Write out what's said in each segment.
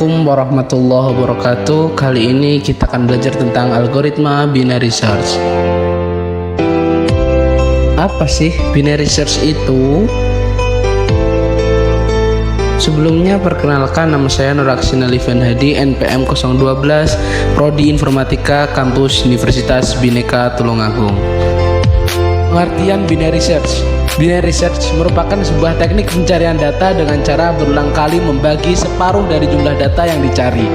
Assalamualaikum warahmatullahi wabarakatuh. Kali ini kita akan belajar tentang algoritma binary search. Apa sih binary search itu? Sebelumnya perkenalkan, nama saya Nur Aksina Livan Hadi, NPM 012, Prodi Informatika, Kampus Universitas Bhinneka Tulungagung. Pengertian binary search. Binary search merupakan sebuah teknik pencarian data dengan cara berulang kali membagi separuh dari jumlah data yang dicari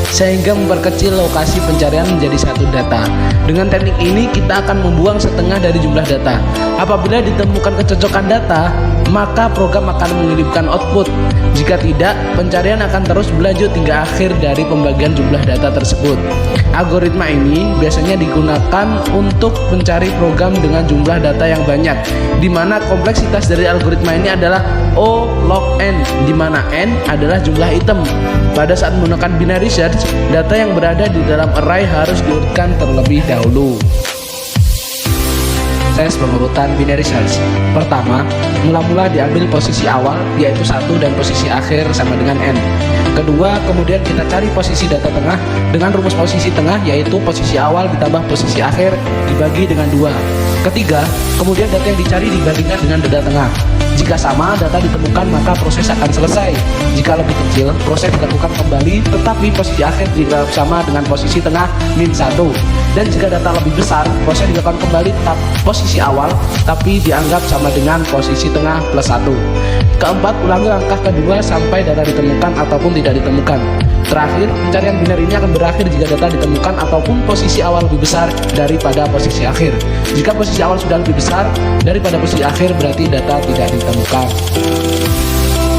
sehingga memperkecil lokasi pencarian menjadi satu data. Dengan teknik ini kita akan membuang setengah dari jumlah data. Apabila ditemukan kecocokan data, maka program akan mengirimkan output. Jika tidak, pencarian akan terus berlanjut hingga akhir dari pembagian jumlah data tersebut. Algoritma ini biasanya digunakan untuk mencari program dengan jumlah data yang banyak, di mana kompleksitas dari algoritma ini adalah O log n, di mana n adalah jumlah item. Pada saat menggunakan binary search, data yang berada di dalam array harus diurutkan terlebih dahulu. Proses pengurutan binary search. Pertama, mula-mula diambil posisi awal yaitu 1 dan posisi akhir sama dengan n. Kedua, kemudian kita cari posisi data tengah dengan rumus posisi tengah yaitu posisi awal ditambah posisi akhir dibagi dengan 2. Ketiga, kemudian data yang dicari dibandingkan dengan data tengah. Jika sama data ditemukan, maka proses akan selesai. Jika lebih kecil, proses dilakukan kembali tetapi posisi akhir dianggap sama dengan posisi tengah min 1. Dan jika data lebih besar, proses dilakukan kembali tetap posisi awal tapi dianggap sama dengan posisi tengah plus 1. Keempat, ulangi langkah kedua sampai data ditemukan ataupun tidak ditemukan. Terakhir, pencarian binary ini akan berakhir jika data ditemukan ataupun posisi awal lebih besar daripada posisi akhir. Jika posisi awal sudah lebih besar daripada posisi akhir, berarti data tidak ditemukan.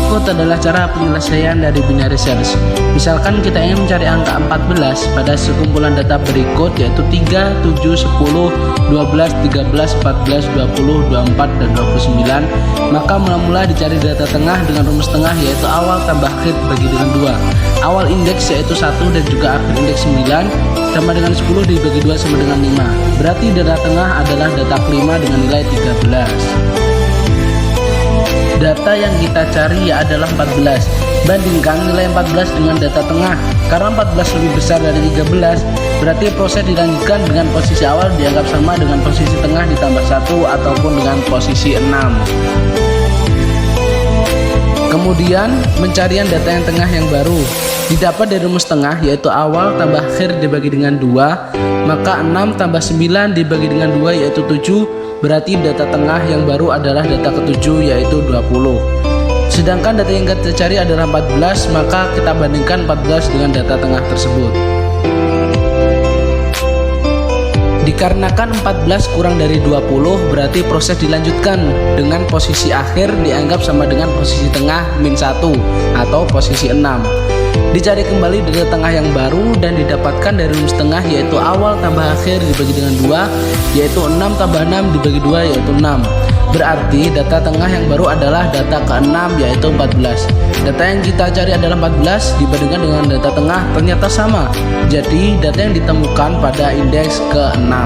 Berikut adalah cara penyelesaian dari binary search. Misalkan kita ingin mencari angka 14 pada sekumpulan data berikut yaitu 3, 7, 10, 12, 13, 14, 20, 24, dan 29. Maka mula-mula dicari data tengah dengan rumus tengah yaitu awal tambah akhir bagi dengan 2. Awal indeks yaitu 1 dan juga akhir indeks 9 sama dengan 10 dibagi 2 sama dengan 5. Berarti data tengah adalah data kelima dengan nilai 13. Data yang kita cari adalah 14. Bandingkan nilai 14 dengan data tengah. Karena 14 lebih besar dari 13, berarti proses dilanjutkan dengan posisi awal dianggap sama dengan posisi tengah ditambah 1 ataupun dengan posisi 6. Kemudian pencarian data yang tengah yang baru didapat dari rumus tengah yaitu awal tambah akhir dibagi dengan 2. Maka 6 tambah 9 dibagi dengan 2 yaitu 7. Berarti data tengah yang baru adalah data ketujuh yaitu 20. Sedangkan data yang kita cari adalah 14, maka kita bandingkan 14 dengan data tengah tersebut. Dikarenakan 14 kurang dari 20, berarti proses dilanjutkan dengan posisi akhir dianggap sama dengan posisi tengah min 1 atau posisi 6. Dicari kembali data tengah yang baru dan didapatkan dari rumus tengah yaitu awal tambah akhir dibagi dengan 2 yaitu 6 tambah 6 dibagi 2 yaitu 6. Berarti data tengah yang baru adalah data ke-6 yaitu 14. Data yang kita cari adalah 14 dibandingkan dengan data tengah ternyata sama. Jadi data yang ditemukan pada indeks ke-6.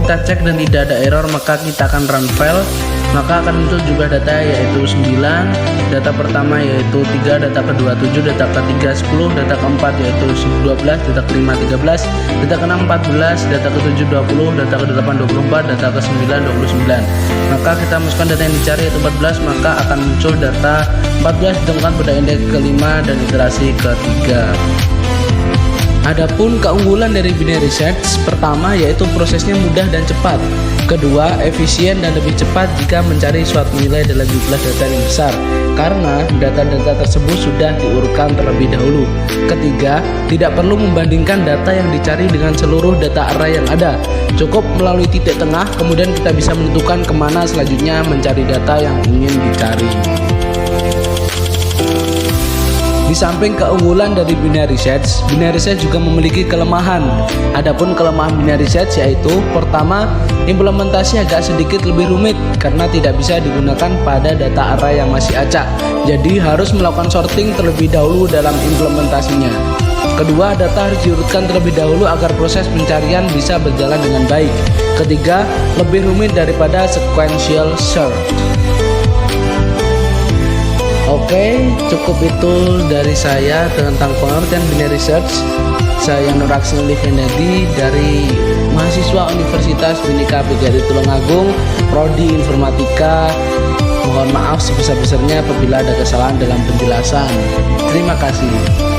kita cek dan tidak ada error, maka kita akan run file. Maka akan muncul juga data yaitu 9, data pertama yaitu 3, data kedua 7, data ketiga 10, data keempat yaitu 12, data kelima 13, data keenam 14, data ketujuh 20, data ke-8 24, data ke-9 29. Maka kita masukkan data yang dicari yaitu 14, maka akan muncul data 14 ditemukan pada indeks kelima dan iterasi ketiga. Adapun keunggulan dari binary search, pertama yaitu prosesnya mudah dan cepat. Kedua, efisien dan lebih cepat jika mencari suatu nilai dalam jumlah data yang besar, karena data-data tersebut sudah diurutkan terlebih dahulu. Ketiga, tidak perlu membandingkan data yang dicari dengan seluruh data array yang ada. Cukup melalui titik tengah, kemudian kita bisa menentukan kemana selanjutnya mencari data yang ingin dicari. Di samping keunggulan dari binary search juga memiliki kelemahan. Adapun kelemahan binary search yaitu pertama, implementasi agak sedikit lebih rumit karena tidak bisa digunakan pada data array yang masih acak. Jadi harus melakukan sorting terlebih dahulu dalam implementasinya. Kedua, data harus diurutkan terlebih dahulu agar proses pencarian bisa berjalan dengan baik. Ketiga, lebih rumit daripada sequential search. Oke, cukup itu dari saya tentang pengertian binary search. Saya Nur Aksil Livendadi dari mahasiswa Universitas Bhinneka PGRI Tulungagung, Prodi Informatika. Mohon maaf sebesar-besarnya apabila ada kesalahan dalam penjelasan. Terima kasih.